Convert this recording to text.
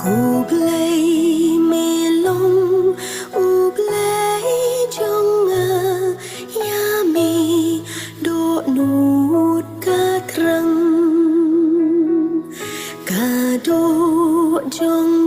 Cô play mê long u play trong ya mi độ nút ca trăng ca độ trong